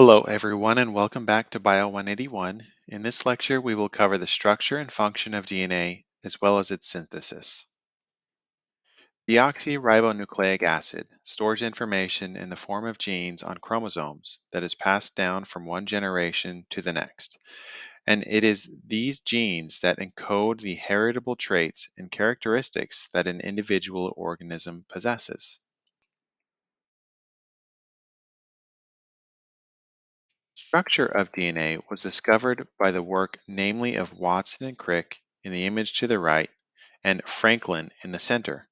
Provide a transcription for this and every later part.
Hello, everyone, and welcome back to Bio 181. In this lecture, we will cover the structure and function of DNA as well as its synthesis. Deoxyribonucleic acid stores information in the form of genes on chromosomes that is passed down from one generation to the next. And it is these genes that encode the heritable traits and characteristics that an individual organism possesses. Structure of DNA was discovered by the work namely of Watson and Crick in the image to the right and Franklin in the center.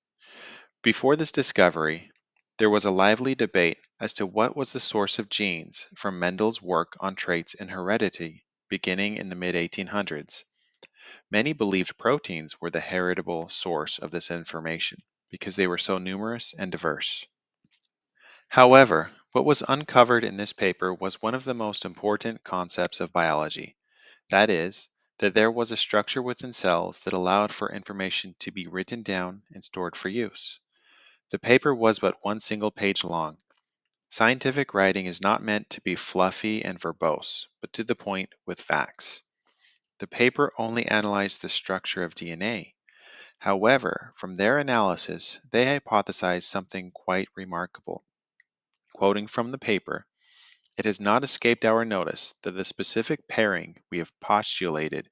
Before this discovery, there was a lively debate as to what was the source of genes from Mendel's work on traits and heredity beginning in the mid 1800s. Many believed proteins were the heritable source of this information because they were so numerous and diverse. However, what was uncovered in this paper was one of the most important concepts of biology. That is, that there was a structure within cells that allowed for information to be written down and stored for use. The paper was but one single page long. Scientific writing is not meant to be fluffy and verbose, but to the point with facts. The paper only analyzed the structure of DNA. However, from their analysis, they hypothesized something quite remarkable. Quoting from the paper, it has not escaped our notice that the specific pairing we have postulated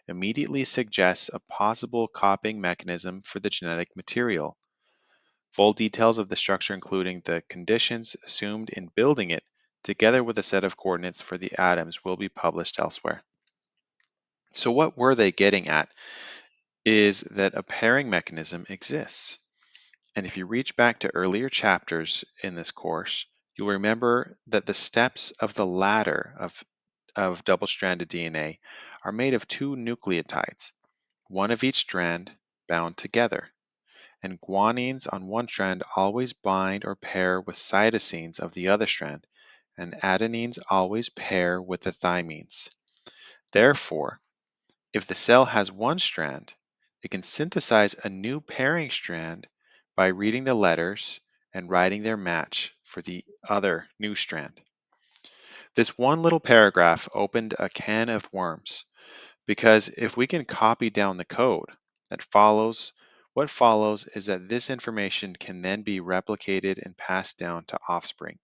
immediately suggests a possible copying mechanism for the genetic material. Full details of the structure, including the conditions assumed in building it, together with a set of coordinates for the atoms, will be published elsewhere. So, what were they getting at is that a pairing mechanism exists. And if you reach back to earlier chapters in this course, you'll remember that the steps of the ladder of double stranded DNA are made of two nucleotides, one of each strand bound together. And guanines on one strand always bind or pair with cytosines of the other strand, and adenines always pair with the thymines. Therefore, if the cell has one strand, it can synthesize a new pairing strand by reading the letters and writing their match for the other new strand. This one little paragraph opened a can of worms. Because if we can copy down the code that follows, what follows is that this information can then be replicated and passed down to offspring.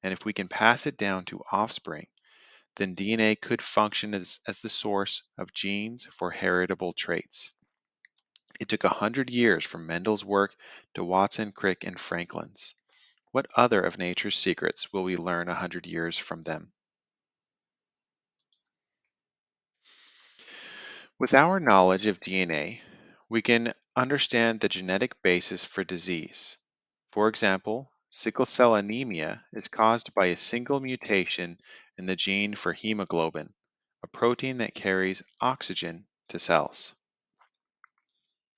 And if we can pass it down to offspring, then DNA could function as the source of genes for heritable traits. It took 100 years from Mendel's work to Watson, Crick, and Franklin's. What other of nature's secrets will we learn 100 years from them? With our knowledge of DNA, we can understand the genetic basis for disease. For example, sickle cell anemia is caused by a single mutation in the gene for hemoglobin, a protein that carries oxygen to cells.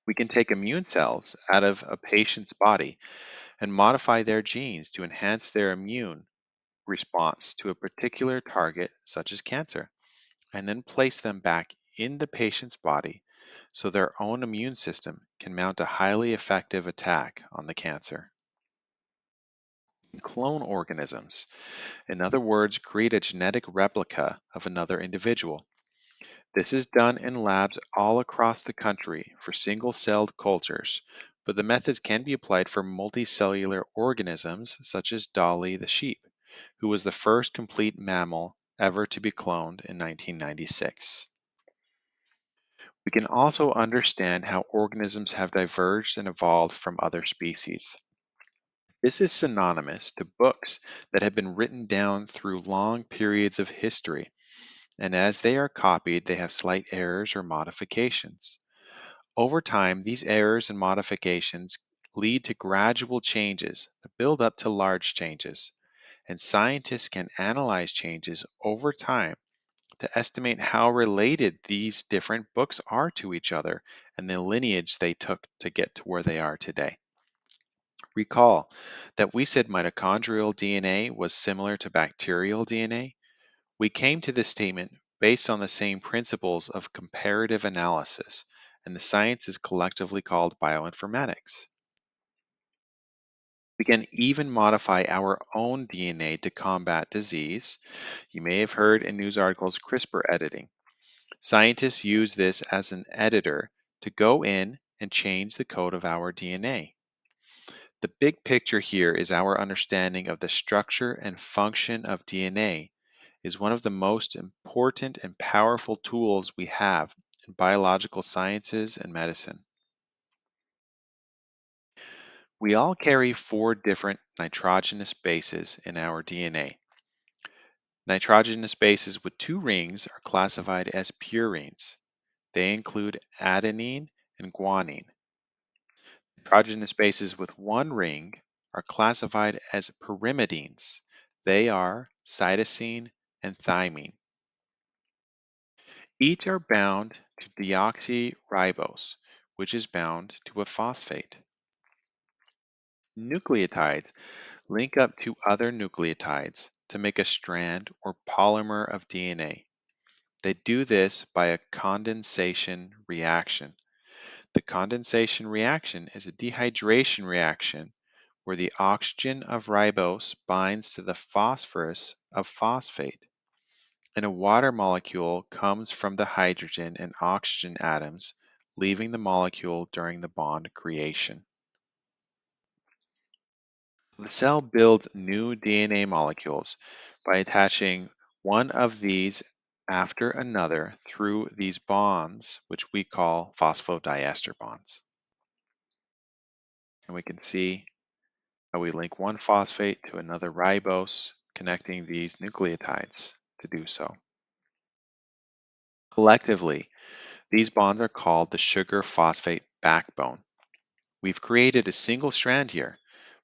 We can take immune cells out of a patient's body and modify their genes to enhance their immune response to a particular target, such as cancer, and then place them back in the patient's body so their own immune system can mount a highly effective attack on the cancer. Clone organisms, in other words, create a genetic replica of another individual. This is done in labs all across the country for single celled cultures, but the methods can be applied for multicellular organisms such as Dolly the sheep, who was the first complete mammal ever to be cloned in 1996. We can also understand how organisms have diverged and evolved from other species. This is synonymous to books that have been written down through long periods of history, and as they are copied, they have slight errors or modifications. Over time, these errors and modifications lead to gradual changes that build up to large changes, and scientists can analyze changes over time to estimate how related these different books are to each other and the lineage they took to get to where they are today. Recall that we said mitochondrial DNA was similar to bacterial DNA. We came to this statement based on the same principles of comparative analysis, and the science is collectively called bioinformatics. We can even modify our own DNA to combat disease. You may have heard in news articles CRISPR editing. Scientists use this as an editor to go in and change the code of our DNA. The big picture here is our understanding of the structure and function of DNA is one of the most important and powerful tools we have in biological sciences and medicine. We all carry four different nitrogenous bases in our DNA. Nitrogenous bases with two rings are classified as purines. They include adenine and guanine. Nitrogenous bases with one ring are classified as pyrimidines. They are cytosine and thymine. Each are bound to deoxyribose, which is bound to a phosphate. Nucleotides link up to other nucleotides to make a strand or polymer of DNA. They do this by a condensation reaction. The condensation reaction is a dehydration reaction where the oxygen of ribose binds to the phosphorus of phosphate, and a water molecule comes from the hydrogen and oxygen atoms, leaving the molecule during the bond creation. The cell builds new DNA molecules by attaching one of these after another through these bonds, which we call phosphodiester bonds. And we can see how we link one phosphate to another ribose, connecting these nucleotides to do so. Collectively, these bonds are called the sugar phosphate backbone. We've created a single strand here,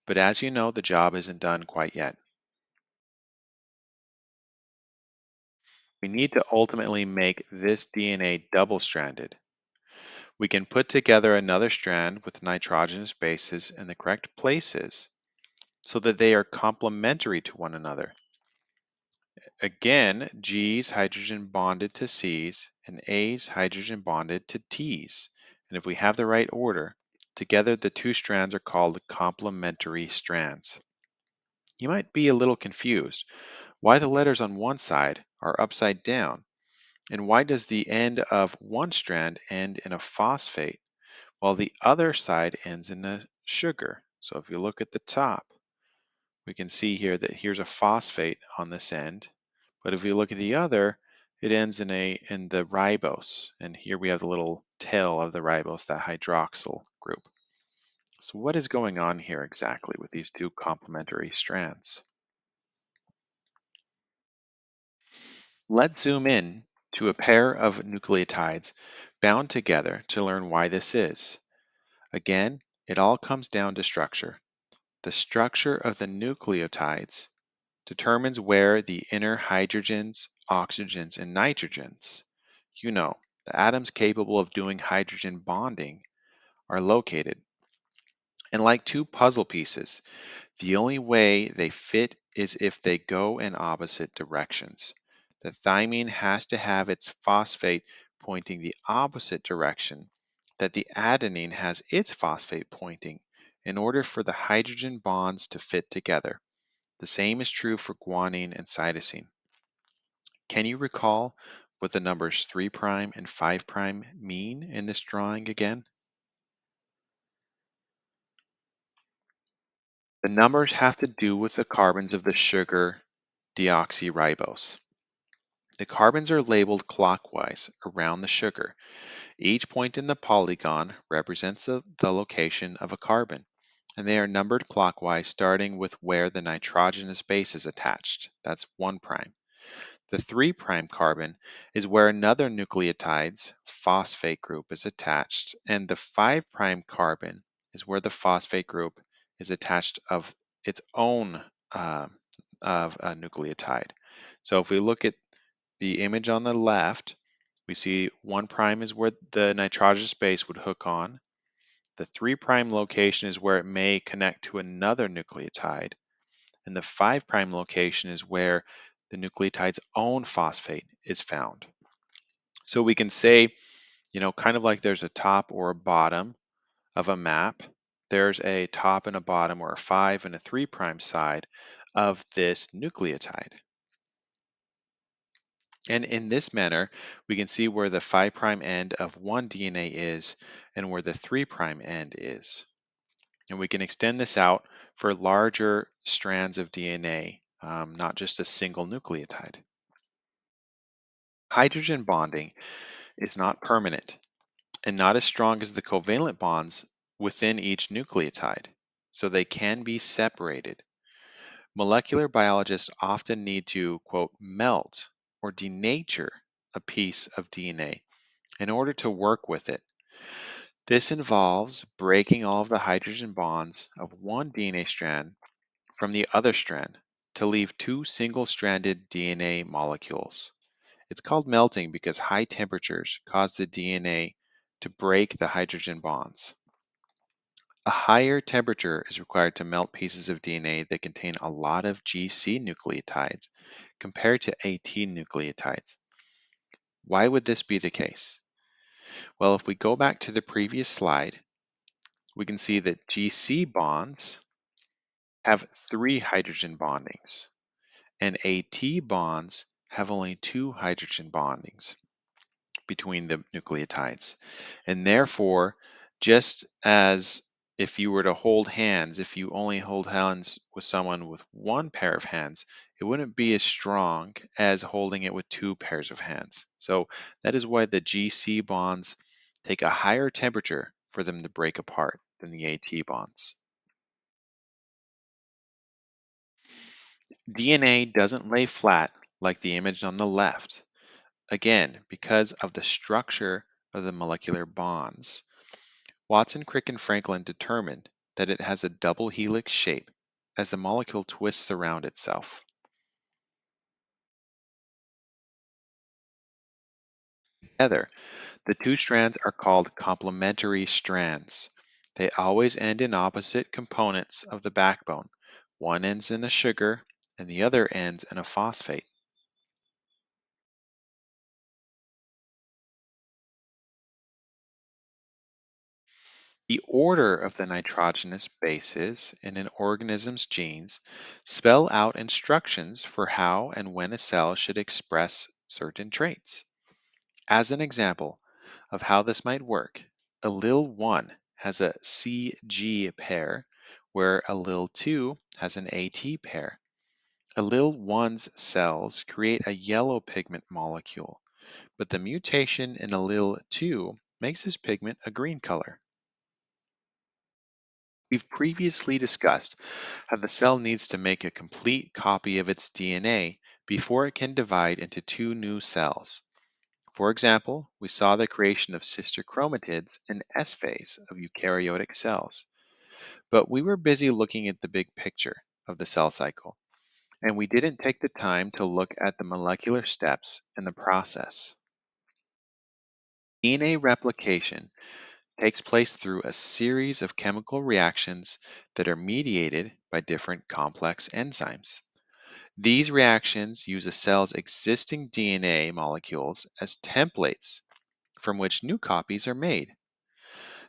but as you know, the job isn't done quite yet. We need to ultimately make this DNA double-stranded. We can put together another strand with nitrogenous bases in the correct places so that they are complementary to one another. Again, G's hydrogen bonded to C's and A's hydrogen bonded to T's. And if we have the right order, together the two strands are called complementary strands. You might be a little confused why the letters on one side are upside down, and why does the end of one strand end in a phosphate while the other side ends in a sugar? So if you look at the top, we can see here that here's a phosphate on this end, but if we look at the other, it ends in the ribose, and here we have the little tail of the ribose, that hydroxyl group. So what is going on here exactly with these two complementary strands? Let's zoom in to a pair of nucleotides bound together to learn why this is. Again, it all comes down to structure. The structure of the nucleotides determines where the inner hydrogens, oxygens, and nitrogens, the atoms capable of doing hydrogen bonding, are located. And like two puzzle pieces, the only way they fit is if they go in opposite directions. The thymine has to have its phosphate pointing the opposite direction that the adenine has its phosphate pointing in order for the hydrogen bonds to fit together. The same is true for guanine and cytosine. Can you recall what the numbers 3' and 5' mean in this drawing again? The numbers have to do with the carbons of the sugar deoxyribose. The carbons are labeled clockwise around the sugar. Each point in the polygon represents the location of a carbon, and they are numbered clockwise starting with where the nitrogenous base is attached. That's 1'. The 3' carbon is where another nucleotide's phosphate group is attached, and the 5' carbon is where the phosphate group is attached of its own of a nucleotide. So if we look at the image on the left, we see 1' is where the nitrogenous base would hook on. The 3' location is where it may connect to another nucleotide, and the 5' location is where the nucleotide's own phosphate is found. So we can say, kind of like there's a top or a bottom of a map, there's a top and a bottom or a 5 and a 3' side of this nucleotide. And in this manner, we can see where the 5' end of one DNA is and where the 3' end is. And we can extend this out for larger strands of DNA, not just a single nucleotide. Hydrogen bonding is not permanent and not as strong as the covalent bonds within each nucleotide, so they can be separated. Molecular biologists often need to, quote, melt or denature a piece of DNA in order to work with it. This involves breaking all of the hydrogen bonds of one DNA strand from the other strand to leave two single-stranded DNA molecules. It's called melting because high temperatures cause the DNA to break the hydrogen bonds. A higher temperature is required to melt pieces of DNA that contain a lot of GC nucleotides compared to AT nucleotides. Why would this be the case? Well, if we go back to the previous slide, we can see that GC bonds have three hydrogen bondings, and AT bonds have only two hydrogen bondings between the nucleotides. And therefore, just as if you were to hold hands, if you only hold hands with someone with one pair of hands, it wouldn't be as strong as holding it with two pairs of hands. So that is why the GC bonds take a higher temperature for them to break apart than the AT bonds. DNA doesn't lay flat like the image on the left. Again, because of the structure of the molecular bonds. Watson, Crick, and Franklin determined that it has a double helix shape as the molecule twists around itself. Together, the two strands are called complementary strands. They always end in opposite components of the backbone. One ends in a sugar and the other ends in a phosphate. The order of the nitrogenous bases in an organism's genes spell out instructions for how and when a cell should express certain traits. As an example of how this might work, allele 1 has a CG pair, where allele 2 has an AT pair. Allele 1's cells create a yellow pigment molecule, but the mutation in allele 2 makes this pigment a green color. We've previously discussed how the cell needs to make a complete copy of its DNA before it can divide into two new cells. For example, we saw the creation of sister chromatids in S phase of eukaryotic cells. But we were busy looking at the big picture of the cell cycle, and we didn't take the time to look at the molecular steps in the process. DNA replication takes place through a series of chemical reactions that are mediated by different complex enzymes. These reactions use a cell's existing DNA molecules as templates from which new copies are made.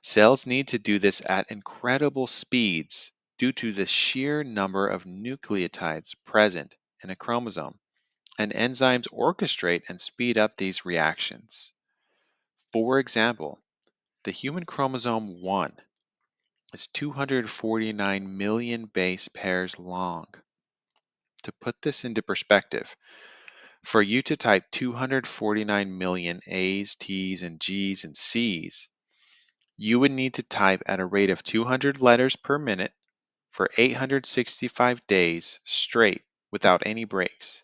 Cells need to do this at incredible speeds due to the sheer number of nucleotides present in a chromosome, and enzymes orchestrate and speed up these reactions. For example, the human chromosome 1 is 249 million base pairs long. To put this into perspective, for you to type 249 million A's, T's, and G's and C's, you would need to type at a rate of 200 letters per minute for 865 days straight without any breaks.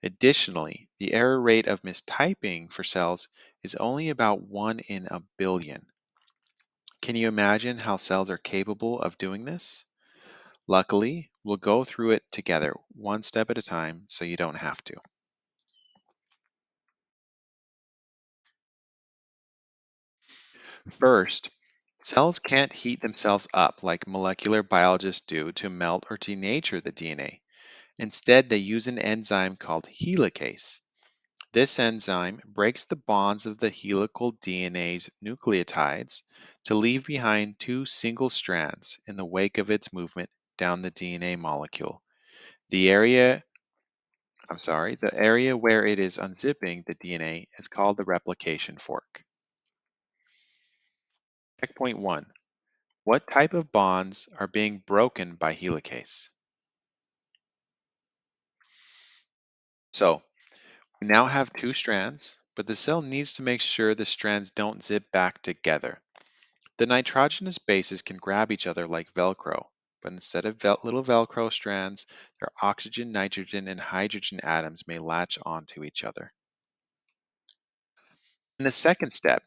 Additionally, the error rate of mistyping for cells is only about 1 in a billion. Can you imagine how cells are capable of doing this? Luckily, we'll go through it together, one step at a time, so you don't have to. First, cells can't heat themselves up like molecular biologists do to melt or denature the DNA. Instead, they use an enzyme called helicase. This enzyme breaks the bonds of the helical DNA's nucleotides to leave behind two single strands in the wake of its movement down the DNA molecule. The area, the area where it is unzipping the DNA is called the replication fork. Checkpoint 1. What type of bonds are being broken by helicase? So, we now have two strands, but the cell needs to make sure the strands don't zip back together. The nitrogenous bases can grab each other like Velcro, but instead of little Velcro strands, their oxygen, nitrogen, and hydrogen atoms may latch onto each other. In the second step,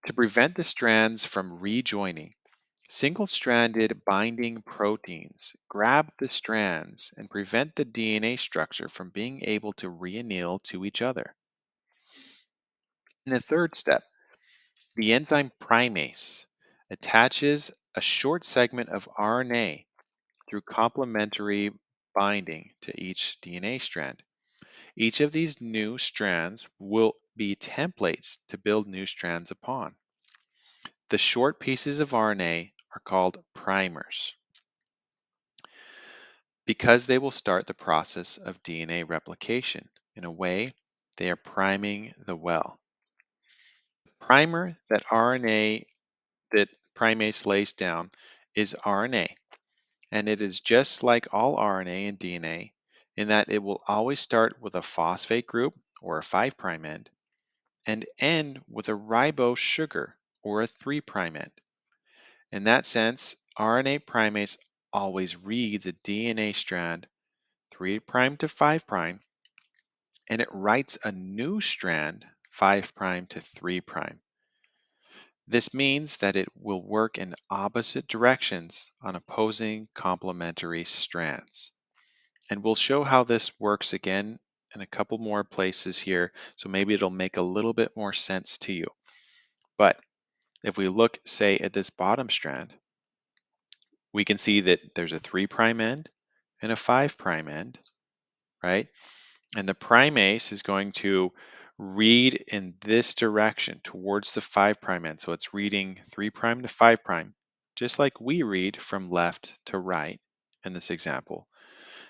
to prevent the strands from rejoining, single-stranded binding proteins grab the strands and prevent the DNA structure from being able to reanneal to each other. In the third step, the enzyme primase attaches a short segment of RNA through complementary binding to each DNA strand. Each of these new strands will be templates to build new strands upon. The short pieces of RNA are called primers because they will start the process of DNA replication. In a way, they are priming the well. The primer that primase lays down is RNA, and it is just like all RNA and DNA in that it will always start with a phosphate group or a 5' end and end with a ribose sugar or a 3' end. In that sense, RNA primase always reads a DNA strand 3' to 5', and it writes a new strand 5' to 3'. This means that it will work in opposite directions on opposing complementary strands. And we'll show how this works again in a couple more places here, so maybe it'll make a little bit more sense to you. But if we look, say, at this bottom strand, we can see that there's a 3' end and a 5' end, right? And the primase is going to read in this direction towards the 5' end. So it's reading 3' to 5', just like we read from left to right in this example.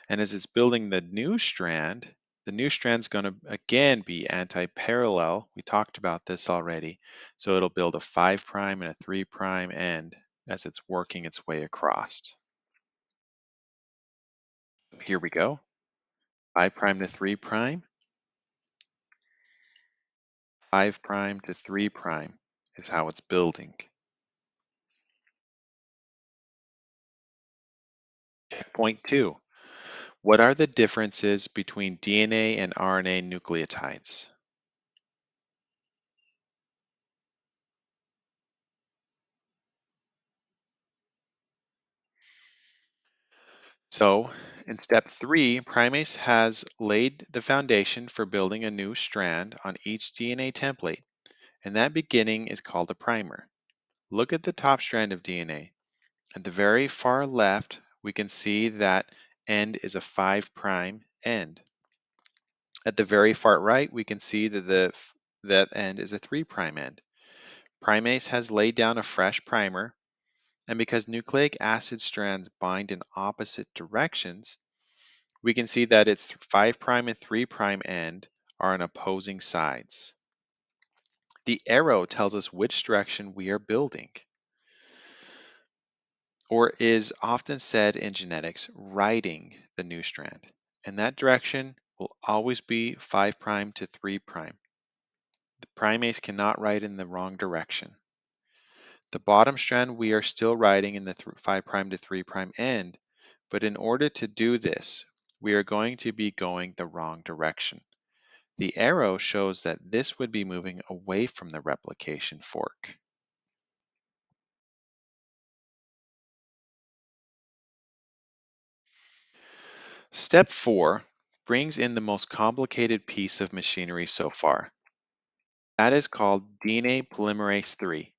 And as it's building the new strand's going to again be anti-parallel. We talked about this already. So it'll build a 5' and a 3' end as it's working its way across. Here we go. 5' to 3', 5' to 3' is how it's building. Point 2. What are the differences between DNA and RNA nucleotides? So, in step 3, Primase has laid the foundation for building a new strand on each DNA template, and that beginning is called a primer. Look at the top strand of DNA. At the very far left, we can see that end is a 5' end. At the very far right, we can see that that end is a 3' end. Primase has laid down a fresh primer, and because nucleic acid strands bind in opposite directions, we can see that its 5' and 3' end are on opposing sides. The arrow tells us which direction we are building, or is often said in genetics, writing the new strand. And that direction will always be 5' to 3'. The primase cannot write in the wrong direction. The bottom strand we are still writing in the 5' to 3' end, but in order to do this, we are going to be going the wrong direction. The arrow shows that this would be moving away from the replication fork. Step 4 brings in the most complicated piece of machinery so far. That is called DNA polymerase 3.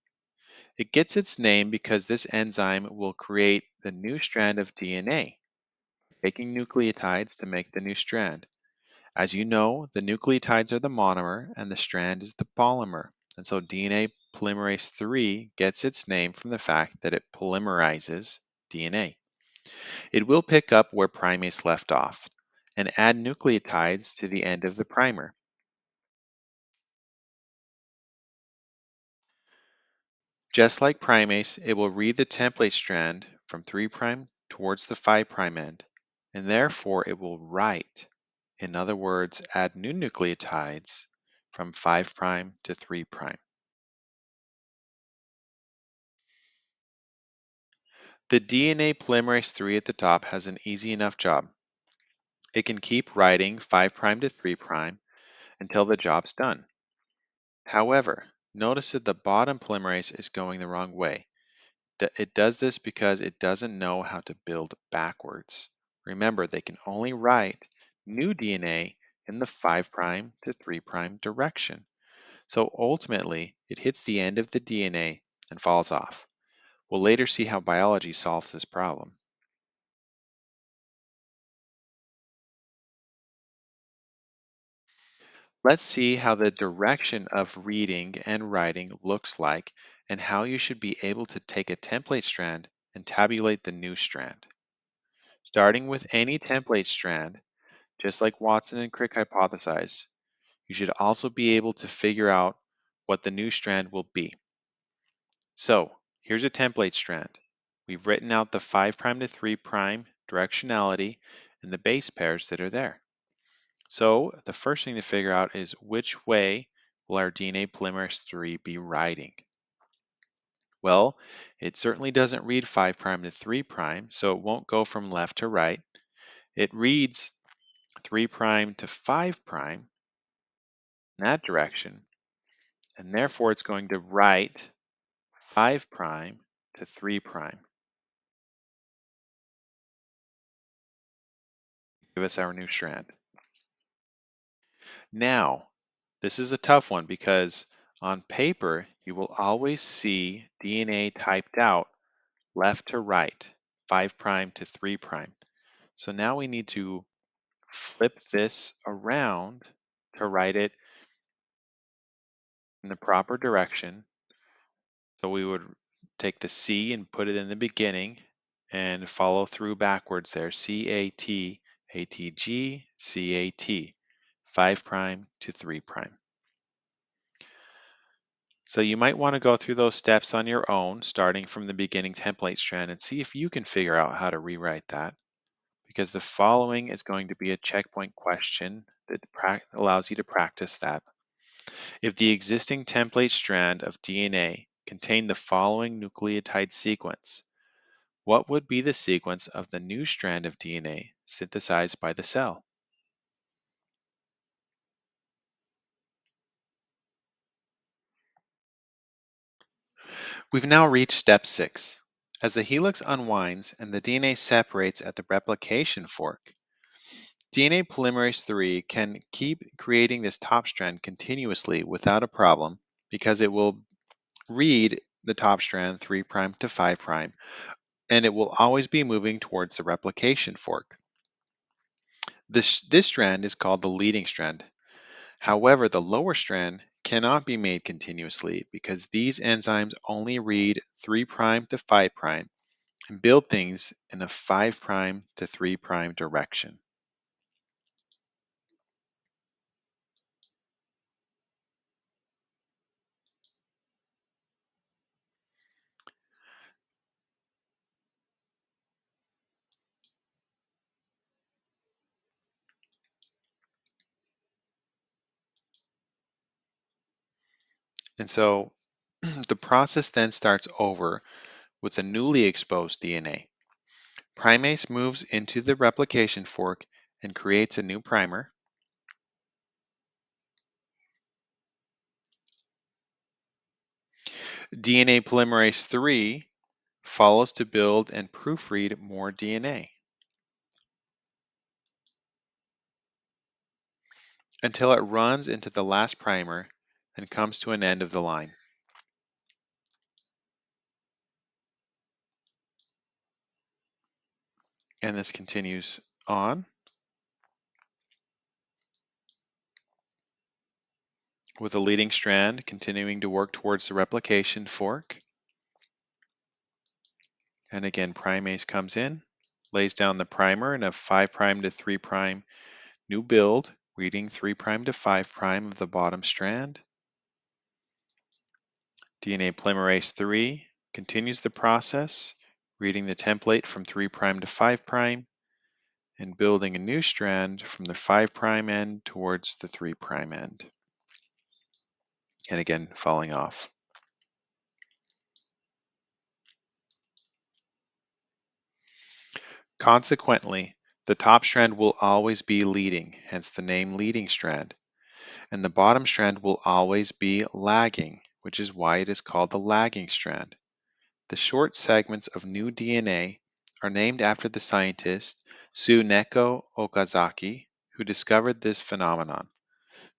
It gets its name because this enzyme will create the new strand of DNA, taking nucleotides to make the new strand. As you know, the nucleotides are the monomer and the strand is the polymer. And so DNA polymerase 3 gets its name from the fact that it polymerizes DNA. It will pick up where primase left off and add nucleotides to the end of the primer. Just like primase, it will read the template strand from 3' towards the 5' end, and therefore it will write, in other words, add new nucleotides from 5' to 3'. The DNA polymerase 3 at the top has an easy enough job. It can keep writing 5' to 3' until the job's done. However, notice that the bottom polymerase is going the wrong way. It does this because it doesn't know how to build backwards. Remember, they can only write new DNA in the 5' to 3' direction. So ultimately, it hits the end of the DNA and falls off. We'll later see how biology solves this problem. Let's see how the direction of reading and writing looks like and how you should be able to take a template strand and tabulate the new strand. Starting with any template strand, just like Watson and Crick hypothesized, you should also be able to figure out what the new strand will be. So here's a template strand. We've written out the 5' to 3' directionality and the base pairs that are there. So the first thing to figure out is which way will our DNA polymerase 3 be writing? Well, it certainly doesn't read 5' to 3', so it won't go from left to right. It reads 3' to 5' in that direction, and therefore it's going to write 5' to 3'. Give us our new strand. Now, this is a tough one because on paper, you will always see DNA typed out left to right, 5' to 3'. So now we need to flip this around to write it in the proper direction. So we would take the C and put it in the beginning and follow through backwards there. CAT, ATG, CAT, 5' to 3'. So you might want to go through those steps on your own, starting from the beginning template strand, and see if you can figure out how to rewrite that, because the following is going to be a checkpoint question that allows you to practice that. If the existing template strand of DNA contained the following nucleotide sequence, what would be the sequence of the new strand of DNA synthesized by the cell? We've now reached step 6. As the helix unwinds and the DNA separates at the replication fork, DNA polymerase 3 can keep creating this top strand continuously without a problem because it will read the top strand 3' to 5', and it will always be moving towards the replication fork. This strand is called the leading strand. However, the lower strand cannot be made continuously because these enzymes only read 3' to 5' and build things in a 5' to 3' direction. And so the process then starts over with the newly exposed DNA. Primase moves into the replication fork and creates a new primer. DNA polymerase 3 follows to build and proofread more DNA until it runs into the last primer and comes to an end of the line. And this continues on. with the leading strand continuing to work towards the replication fork. And again, primase comes in, lays down the primer in a 5' to 3' new build, reading 3' to 5' of the bottom strand. DNA polymerase 3 continues the process, reading the template from 3' to 5' and building a new strand from the 5' end towards the 3' end. And again, falling off. Consequently, the top strand will always be leading, hence the name leading strand, and the bottom strand will always be lagging, which is why it is called the lagging strand. The short segments of new DNA are named after the scientist Tsuneko Okazaki, who discovered this phenomenon.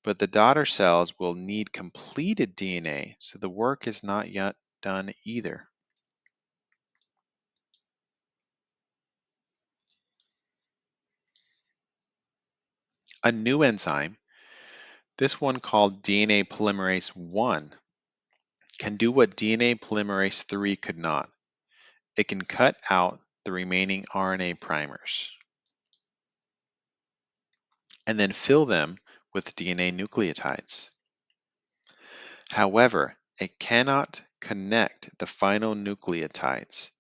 But the daughter cells will need completed DNA, so the work is not yet done either. A new enzyme, this one called DNA polymerase 1, can do what DNA polymerase 3 could not. It can cut out the remaining RNA primers and then fill them with DNA nucleotides. However, it cannot connect the final nucleotides.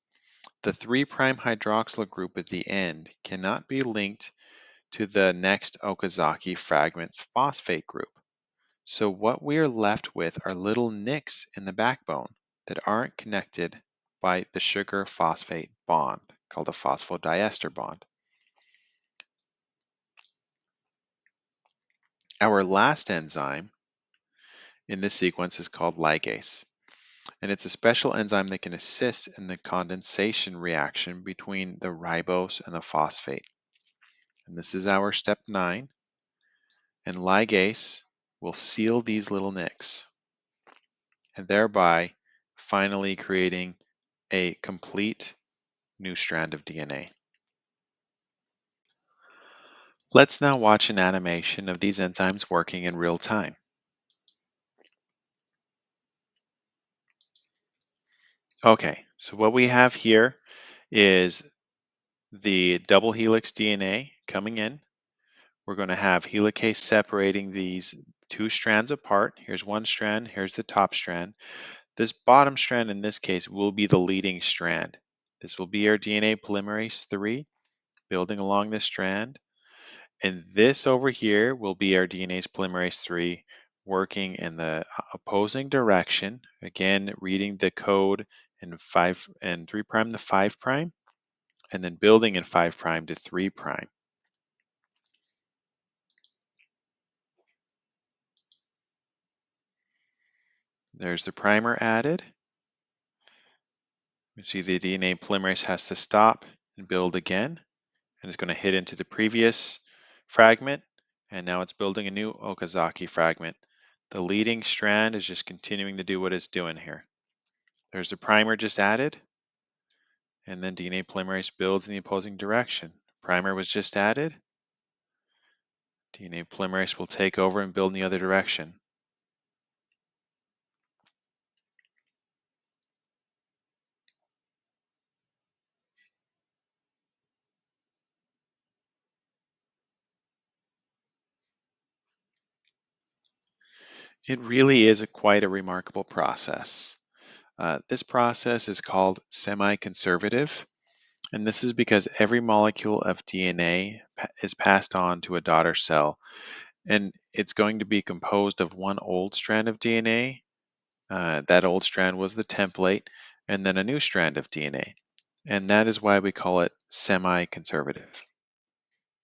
The 3' hydroxyl group at the end cannot be linked to the next Okazaki fragments phosphate group. So what we are left with are little nicks in the backbone that aren't connected by the sugar phosphate bond, called a phosphodiester bond. Our last enzyme in this sequence is called ligase, and it's a special enzyme that can assist in the condensation reaction between the ribose and the phosphate. And this is our step 9, and ligase will seal these little nicks, and thereby finally creating a complete new strand of DNA. Let's now watch an animation of these enzymes working in real time. Okay, so what we have here is the double helix DNA coming in. We're going to have helicase separating these two strands apart. Here's one strand, here's the top strand. This bottom strand in this case will be the leading strand. This will be our DNA polymerase 3 building along this strand. And this over here will be our DNA polymerase 3 working in the opposing direction. Again, reading the code in 5 and 3' to 5', and then building in 5' to 3'. There's the primer added. You see the DNA polymerase has to stop and build again, and it's going to hit into the previous fragment, and now it's building a new Okazaki fragment. The leading strand is just continuing to do what it's doing here. There's the primer just added, and then DNA polymerase builds in the opposing direction. Primer was just added. DNA polymerase will take over and build in the other direction. It really is quite a remarkable process. This process is called semi-conservative, and this is because every molecule of DNA is passed on to a daughter cell, and it's going to be composed of one old strand of DNA. That old strand was the template, and then a new strand of DNA. And that is why we call it semi-conservative.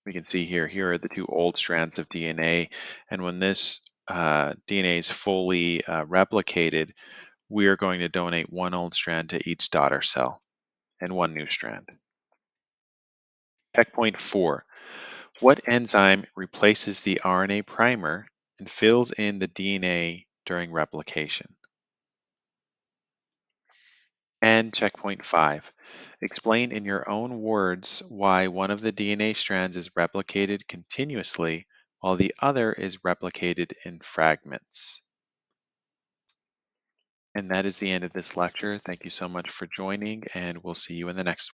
We can see here are the two old strands of DNA, and when this DNA is fully replicated, we are going to donate one old strand to each daughter cell and one new strand. Checkpoint 4. What enzyme replaces the RNA primer and fills in the DNA during replication? And checkpoint 5. Explain in your own words why one of the DNA strands is replicated continuously while the other is replicated in fragments. And that is the end of this lecture. Thank you so much for joining, and we'll see you in the next one.